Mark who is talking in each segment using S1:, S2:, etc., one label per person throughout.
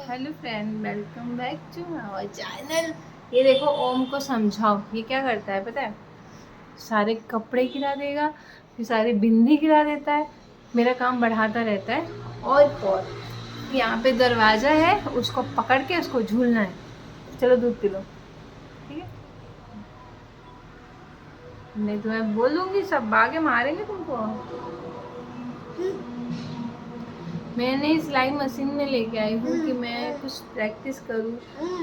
S1: Hello friend, welcome back to our channel. ये देखो, ओम को समझाओ, ये क्या करता है पता है? सारे कपड़े गिरा देगा, फिर सारी बिंदी गिरा देता है, मेरा काम बढ़ाता रहता है। और यहाँ पे दरवाज़ा है, उसको पकड़ के उसको झूलना है। चलो दूध पी लो, ठीक है? नहीं तो मैं बोल दूंगी, सब आगे मारेंगे तुमको। मैंने सिलाई मशीन में लेके आई हूँ कि मैं कुछ प्रैक्टिस करूँ,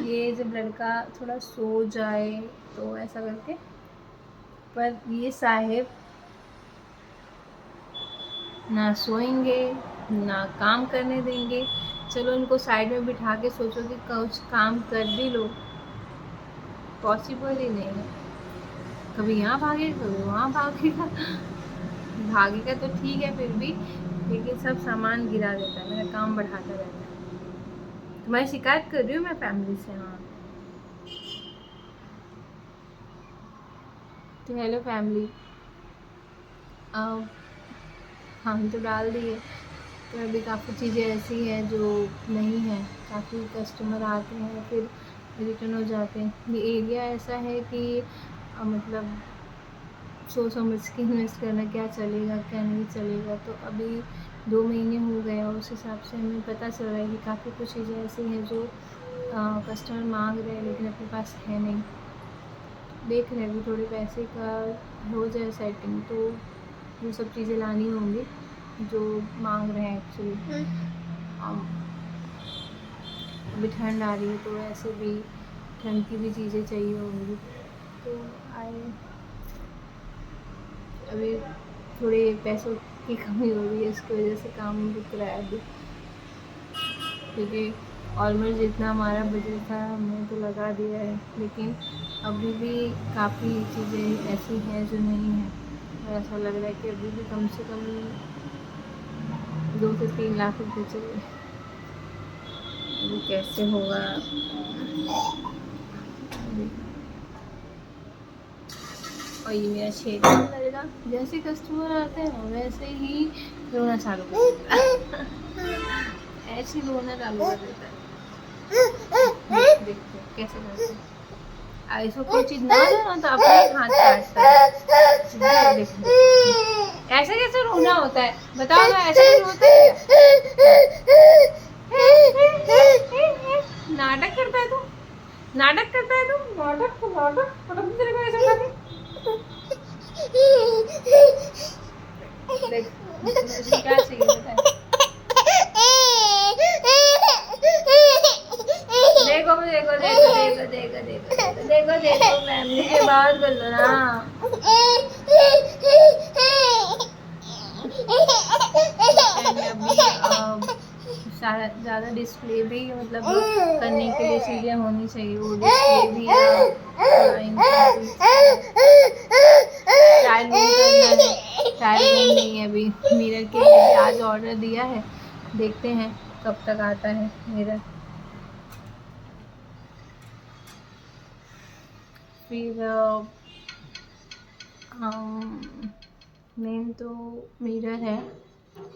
S1: ये जब लड़का थोड़ा सो जाए तो ऐसा करके। पर ये साहेब ना सोएंगे ना काम करने देंगे। चलो इनको साइड में बिठा के सोचो कि कुछ काम कर भी लो, पॉसिबल ही नहीं है। कभी यहाँ भागेगा, कभी वहाँ भागेगा। भागेगा तो ठीक है फिर भी, लेकिन सब सामान गिरा देता है, मेरा काम बढ़ाता रहता है। तुम्हारी शिकायत कर रही हूँ मैं फैमिली से। हाँ तो हेलो फैमिली, हम तो डाल दिए, तो अभी काफ़ी चीज़ें ऐसी हैं जो नहीं हैं। काफ़ी कस्टमर आते हैं फिर रिटर्न हो जाते हैं। ये एरिया ऐसा है कि मतलब सोच समझ के इन्वेस्ट करना, क्या चलेगा क्या नहीं चलेगा। तो अभी 2 महीने हो गए और उस हिसाब से हमें पता चल रहा है कि काफ़ी कुछ चीज़ें ऐसी हैं जो कस्टमर मांग रहे हैं लेकिन अपने पास है नहीं। देख रहे हैं अभी थोड़े पैसे का हो जाए सेटिंग तो वो सब चीज़ें लानी होंगी जो मांग रहे हैं एक्चुअली। अभी ठंड आ रही है तो ऐसे भी ठंड की भी चीज़ें चाहिए होंगी, तो आए। अभी थोड़े पैसों की कमी हो रही है, इसकी वजह से काम रुक रहा है अभी, क्योंकि ऑलमोस्ट जितना हमारा बजट था हमने तो लगा दिया है, लेकिन अभी भी काफ़ी चीज़ें ऐसी हैं जो नहीं हैं। और ऐसा लग रहा है कि अभी भी कम से कम 2 से 3 लाख रुपये चाहिए। अभी कैसे होगा? और ये मेरा छेद लड़का जैसे कस्टमर आते हैं वैसे ही रोना चालू कर देता है। ऐसे रोना चालू कर देता है। देखते कैसे करते हैं। ऐसा कोई चीज ना दो ना तो अपने हाथ काटता है। देखो ऐसे कैसे रोना होता है, बताओ ना, ऐसे कैसे होता है क्या? नाटक करता है तू, नाटक करता है तू, नाटक नाटक मतलब तेरे को ऐसा करने। देख मुझे क्या चाहिए पता है? देखो देखो देखो देखो देखो देखो देखो देखो फैमिली के बात कर लो ना। अभी ज़्यादा डिस्प्ले भी मतलब करने के लिए चीज़ें होनी चाहिए, वो डिस्प्ले भी ट्रायल रूम करना है। ट्रायल रूम नहीं है अभी, मिरर के लिए भी आज ऑर्डर दिया है, देखते हैं कब तक आता है मिरर। फिर मेन तो मिरर है,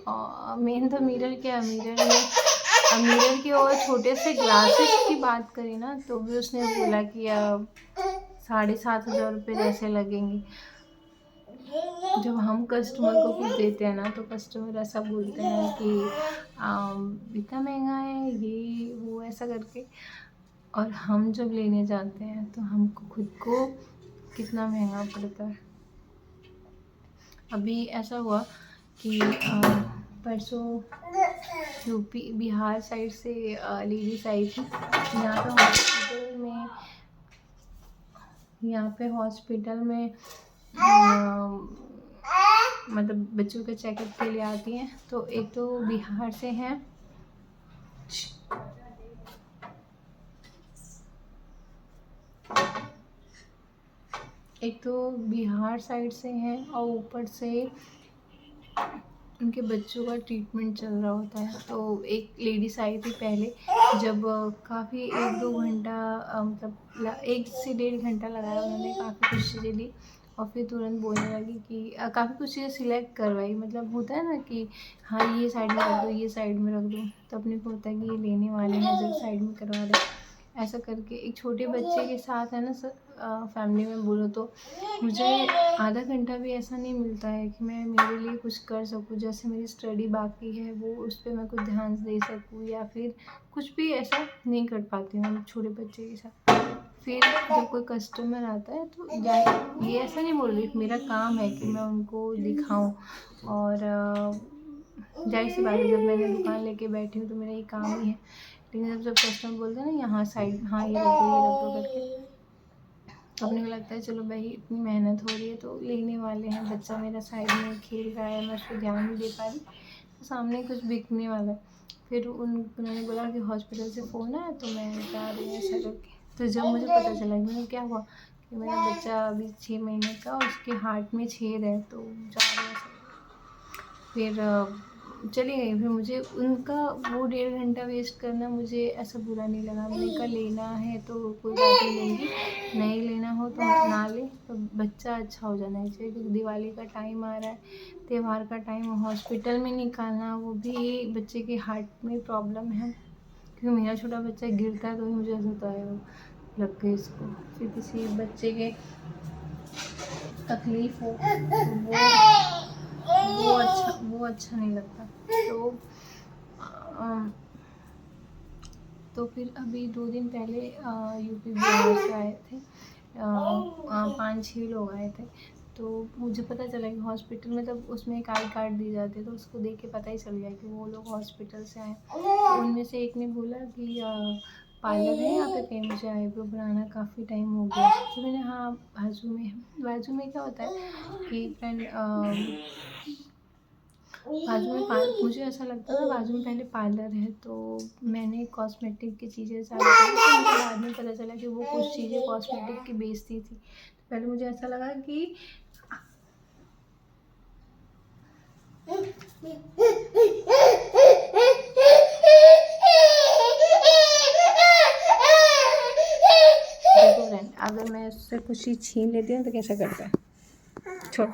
S1: और मेन तो मिरर क्या, मिरर में अब मिरर की और छोटे से ग्लासेस की बात करें ना तो भी उसने बोला कि 7,500 रुपये ऐसे लगेंगे। जब हम कस्टमर को कुछ देते हैं ना तो कस्टमर ऐसा बोलते हैं कि इतना महंगा है ये वो ऐसा करके, और हम जब लेने जाते हैं तो हमको खुद को कितना महंगा पड़ता है। अभी ऐसा हुआ कि परसों यूपी बिहार साइड से लेडीज आई थी यहाँ पे हॉस्पिटल में मतलब बच्चों के चेकअप के लिए आती हैं। तो एक तो बिहार से हैं, एक तो बिहार साइड से हैं और ऊपर से उनके बच्चों का ट्रीटमेंट चल रहा होता है। तो एक लेडीज आई थी पहले, जब काफ़ी 1-2 घंटा मतलब 1 से 1.5 घंटा लगाया उन्होंने, काफ़ी कुछ चीज़ें ली। और फिर तुरंत बोलने लगी कि काफ़ी कुछ चीज़ें सिलेक्ट करवाई, मतलब होता है ना कि हाँ ये साइड में रख दो, ये साइड में रख दो, तो अपने को होता है कि ये लेने वाले हैं जब साइड में करवा रहे, ऐसा करके एक छोटे बच्चे के साथ है ना फैमिली में बोलो तो मुझे आधा घंटा भी ऐसा नहीं मिलता है कि मैं मेरे लिए कुछ कर सकूँ, जैसे मेरी स्टडी बाकी है वो उस पर मैं कुछ ध्यान दे सकूँ, या फिर कुछ भी ऐसा नहीं कर पाती हूँ छोटे बच्चे के साथ। फिर जब कोई कस्टमर आता है तो ये ऐसा नहीं बोल रही, मेरा काम है कि मैं उनको दिखाऊं, और जाहिर सी बात है जब मैंने दुकान लेके बैठी हूँ तो मेरा ये काम ही है। लेकिन जब कस्टमर बोलते हैं ना यहाँ साइड, हाँ ये रख दो, ये रख दो करके, तो अपने को लगता है चलो भाई इतनी मेहनत हो रही है तो लेने वाले हैं, बच्चा मेरा साइड में खेल रहा है, मैं उस पर ध्यान नहीं दे पा रही, तो सामने कुछ बिकने वाला है। फिर उन्होंने बोला कि हॉस्पिटल से फ़ोन आया तो मैं जा रही हूँ ऐसा करके। तो जब मुझे पता चला कि मैंने क्या हुआ कि मेरा बच्चा अभी 6 महीने का, उसके हार्ट में छेद है, तो जा रही हूँ फिर चली गई। फिर मुझे उनका वो 1.5 घंटा वेस्ट करना मुझे ऐसा बुरा नहीं लगा। मैंने कहा लेना है तो कोई बात नहीं लूँगी, नहीं लेना हो तो ना ले, तो बच्चा अच्छा हो जाना चाहिए, क्योंकि दिवाली का टाइम आ रहा है, त्यौहार का टाइम, हॉस्पिटल में निकालना, वो भी बच्चे के हार्ट में प्रॉब्लम है, क्योंकि मेरा छोटा बच्चा गिरता है तो भी मुझे ऐसा होता है लग गई इसको, फिर किसी बच्चे के तकलीफ हो तो वो अच्छा नहीं लगता। तो फिर अभी 2 दिन पहले यूपी बिहार से आए थे, 5-6 लोग आए थे, तो मुझे पता चला कि हॉस्पिटल में तब उसमें एक आई कार्ड दी जाती है, तो उसको देख के पता ही चल गया कि वो लोग हॉस्पिटल से आए। तो उनमें से एक ने बोला कि पार्लर है यहाँ पे, कहीं मुझे आईब्रो बनाना, काफ़ी टाइम हो गया। तो मैंने हाँ बाजू में क्या होता है कि फ्रेंड बाजू में मुझे ऐसा लगता था बाजू में पहले पार्लर है, तो मैंने कॉस्मेटिक की चीज़ें चालू करी, तो मुझे बाद में पता चला कि वो कुछ चीज़ें कॉस्मेटिक की बेचती थी। तो पहले मुझे ऐसा लगा कि देखो फ्रेंड, अगर मैं उससे कुछ चीज़ छीन लेती हूँ तो कैसा करता है, छोड़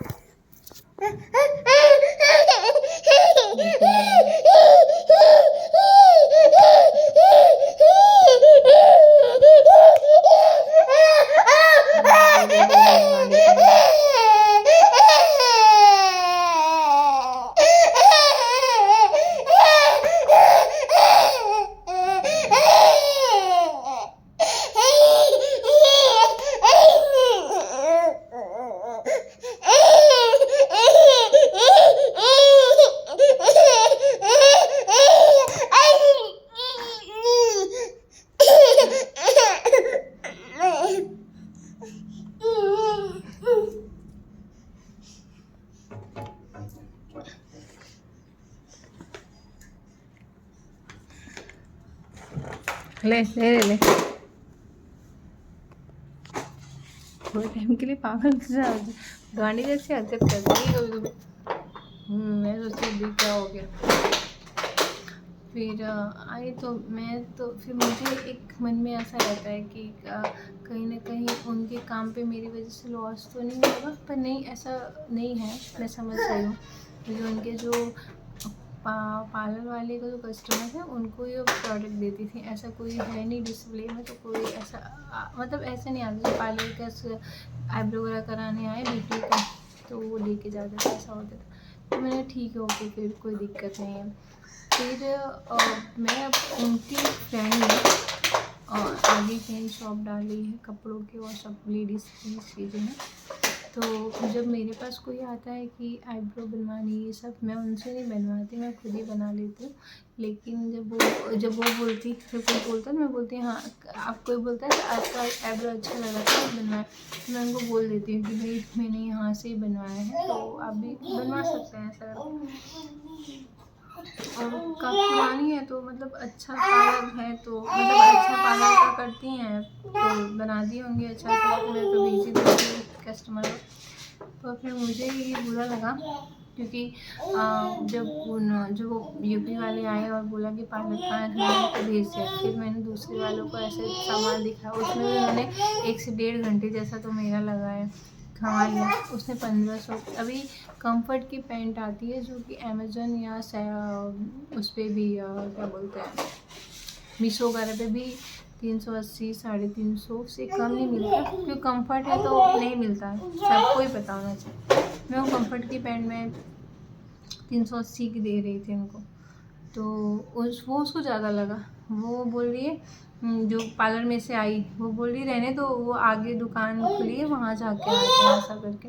S1: ले ले ले ले थोड़े टाइम के लिए पागल गाड़ी जैसी हरकत करती है कभी कभी। मैं सोचती हूँ क्या हो गया। फिर आई तो फिर मुझे एक मन में ऐसा रहता है कि कहीं ना कहीं उनके काम पे मेरी वजह से लॉस तो नहीं होगा, पर नहीं, ऐसा नहीं है, मैं समझ रही हूँ, क्योंकि उनके जो पार्लर वाले का जो कस्टमर है उनको ये प्रोडक्ट देती थी, ऐसा कोई है नहीं डिस्प्ले में, तो कोई ऐसा मतलब ऐसे नहीं आता जो पार्लर का आईब्रो वगैरह कराने आए ब्यूटी का तो वो लेके जाते थे, ऐसा होता था। तो मैंने ठीक है ओके, फिर कोई दिक्कत नहीं है। फिर मैं उनकी फ्रेंड ने आगे कहीं शॉप डाली है कपड़ों की और सब लेडीज़ की चीज़ें हैं, तो जब मेरे पास कोई आता है कि आईब्रो बनवानी ये सब, मैं उनसे नहीं बनवाती, मैं खुद ही बना लेती हूँ। लेकिन जब कोई बोलता है मैं बोलती हूँ हाँ, आप कोई बोलता है आपका आईब्रो अच्छा लगा था बनवाया, तो मैं उनको बोल देती हूँ कि भाई मैंने यहाँ से ही बनवाया है, तो आप भी बनवा सकते हैं ऐसा। और काफ़ी पुरानी है तो मतलब अच्छा पार्लर है, तो मतलब अच्छा पार्लर का करती हैं तो बना दिए होंगे अच्छा सा, मैं तो भेजी थी कस्टमर को। तो फिर मुझे ये बुरा लगा, क्योंकि जब वो यूपी वाले आए और बोला कि पार्लर कहाँ है, तो भेज दिया। फिर मैंने दूसरे वालों को ऐसे सामान दिखाया, उसमें भी उन्होंने 1 से 1.5 घंटे जैसा तो मेरा लगा है, हाँ लिया उसने 1500। अभी कंफर्ट की पैंट आती है जो कि अमेजन या उस पर भी क्या बोलते हैं मीशो वगैरह पे भी 380 350 से कम नहीं मिलता, क्योंकि कंफर्ट है तो नहीं मिलता, सबको ही पता होना चाहिए। मैं वो कंफर्ट की पैंट में 380 की दे रही थी उनको, तो वो उसको ज़्यादा लगा। वो बोल रही है जो पार्लर में से आई वो बोल रही रहने तो वो आगे दुकान खुली है वहाँ जाके आते हैं ऐसा करके।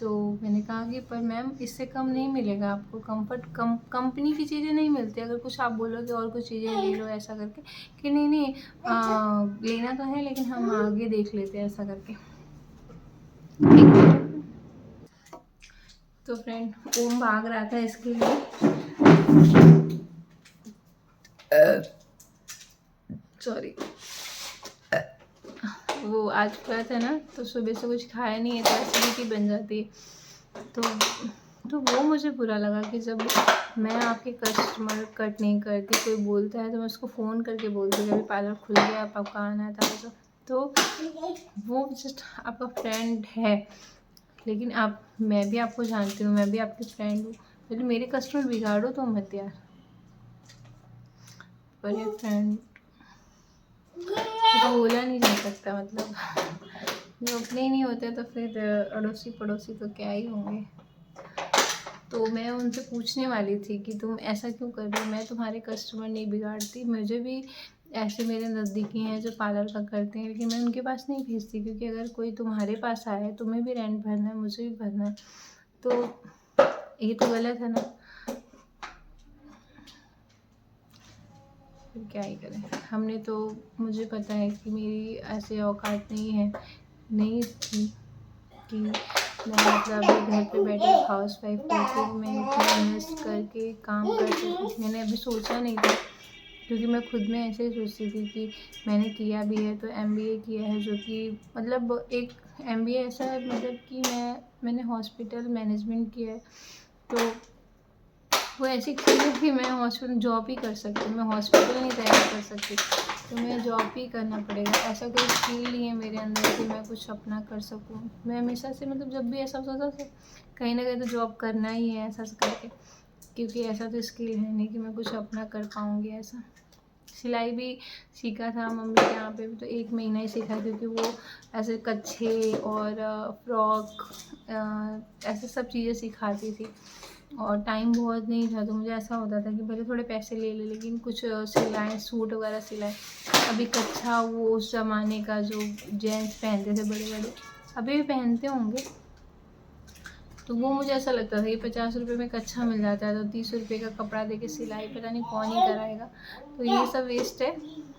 S1: तो मैंने कहा कि पर मैम इससे कम नहीं मिलेगा आपको, कंफर्ट कंपनी की चीज़ें नहीं मिलती, अगर कुछ आप बोलोगे और कुछ चीज़ें ले लो ऐसा करके कि नहीं लेना तो है लेकिन हम आगे देख लेते हैं ऐसा करके। तो फ्रेंड ओम भाग रहा था इसके लिए, सॉरी वो आज का था ना तो सुबह से कुछ खाया नहीं है तो एसिडिटी बन जाती है। तो वो मुझे बुरा लगा कि जब मैं आपके कस्टमर कट नहीं करती, कोई बोलता है तो मैं उसको फ़ोन करके बोलती हूँ अभी पार्लर खुल गया आप आपका आना था। तो वो जस्ट आपका फ्रेंड है, लेकिन मैं भी आपको जानती हूँ, मैं भी आपकी फ्रेंड हूँ, लेकिन मेरे कस्टमर बिगाड़ो तो मत यार। पर ये फ्रेंड तो बोला नहीं जा सकता, मतलब जो अपने ही नहीं होते तो फिर अड़ोसी पड़ोसी तो क्या ही होंगे। तो मैं उनसे पूछने वाली थी कि तुम ऐसा क्यों कर रहे हो, मैं तुम्हारे कस्टमर नहीं बिगाड़ती, मुझे भी ऐसे मेरे नज़दीकी हैं जो पार्लर का करते हैं, लेकिन मैं उनके पास नहीं भेजती, क्योंकि अगर कोई तुम्हारे पास आया है तुम्हें भी रेंट भरना है मुझे भी भरना है, तो ये तो गलत है ना। फिर क्या ही करें, हमने तो, मुझे पता है कि मेरी ऐसे औकात नहीं थी कि मैं मतलब अभी घर पे बैठे हाउस वाइफ होकर मैं इतना इन्वेस्ट करके काम कर सकती। मैंने अभी सोचा नहीं था, क्योंकि मैं खुद में ऐसे ही सोचती थी कि मैंने किया भी है तो MBA किया है, जो कि मतलब एक MBA ऐसा है मतलब कि मैंने हॉस्पिटल मैनेजमेंट किया है, तो वो ऐसी चीज़ है कि मैं हॉस्पिटल जॉब ही कर सकती हूँ, मैं हॉस्पिटल नहीं तैयार कर सकती, तो मैं जॉब ही करना पड़ेगा। ऐसा कोई स्किल नहीं है मेरे अंदर कि मैं कुछ अपना कर सकूँ। मैं हमेशा से मतलब जब भी ऐसा सोचा था कहीं ना कहीं तो जॉब करना ही है ऐसा करके, क्योंकि ऐसा तो स्किल है नहीं कि मैं कुछ अपना कर पाऊँगी ऐसा। सिलाई भी सीखा था मम्मी के यहाँ पे भी, तो 1 महीना ही सीखा, क्योंकि वो ऐसे कच्छे और फ्रॉक ऐसे सब चीज़ें सिखाती थी और टाइम बहुत नहीं था, तो मुझे ऐसा होता था कि भले थोड़े पैसे ले ले लेकिन कुछ सिलाएँ, सूट वगैरह सिलाएँ। अभी कच्छा वो उस ज़माने का जो जेंट्स पहनते थे बड़े बड़े, अभी भी पहनते होंगे, तो वो मुझे ऐसा लगता था कि 50 रुपये में कच्छा मिल जाता है तो 30 रुपये का कपड़ा दे के सिलाई पता नहीं कौन ही कराएगा, तो ये सब वेस्ट है।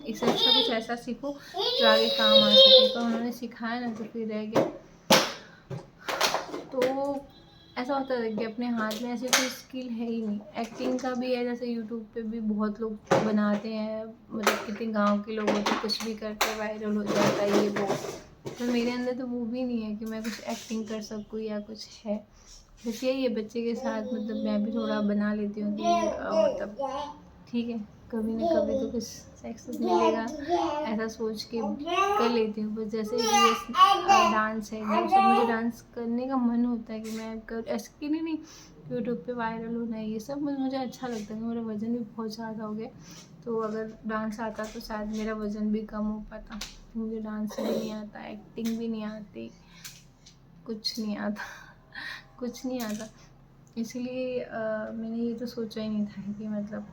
S1: इससे अच्छा कुछ ऐसा सीखो जो आगे काम आ सके। तो उन्होंने सिखाया ना तो फिर रह गया। तो ऐसा होता है कि अपने हाथ में ऐसी कोई स्किल है ही नहीं। एक्टिंग का भी है, जैसे यूट्यूब पे भी बहुत लोग बनाते हैं, मतलब कितने गांव के लोग होते कुछ भी करके वायरल हो जाता है ये वो, तो मेरे अंदर तो वो भी नहीं है कि मैं कुछ एक्टिंग कर सकूँ या कुछ है। बस यही है बच्चे के साथ, मतलब मैं भी थोड़ा बना लेती हूँ कि मतलब ठीक है कभी ना कभी तो कुछ सक्सेस मिलेगा ऐसा सोच के कर लेती हूँ। बस जैसे कि ये डांस है ये सब, मुझे डांस करने का मन होता है कि मैं कर, ऐसे कि नहीं यूट्यूब पे वायरल होना है ये सब मुझे अच्छा लगता है। मेरा वज़न भी बहुत ज़्यादा हो गया, तो अगर डांस आता तो शायद मेरा वज़न भी कम हो पाता। मुझे डांस भी नहीं आता, एक्टिंग भी नहीं आती, कुछ नहीं आता कुछ नहीं आता, इसलिए मैंने ये तो सोचा ही नहीं था कि मतलब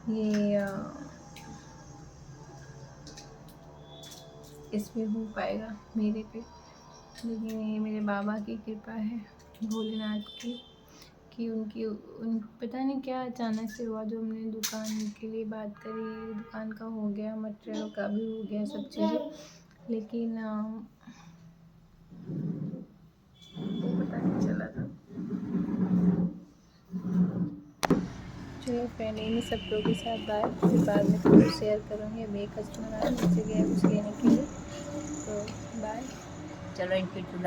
S1: ये इसमें हो पाएगा मेरे पे। लेकिन ये मेरे बाबा की कृपा है, भोलेनाथ की, कि उन पता नहीं क्या अचानक से हुआ। जो हमने दुकान के लिए बात करी, दुकान का हो गया, मटेरियल का भी हो गया, सब चीज़ें, लेकिन वो पता नहीं चला था। चलिए फ्रेंड, इन्हीं सब लोगों के साथ बाय, फिर बाद में तो शेयर करूँगी। अब एक कस्टमर आया मुझसे गया कुछ लेने के लिए, तो बाय।
S2: चलो इनकी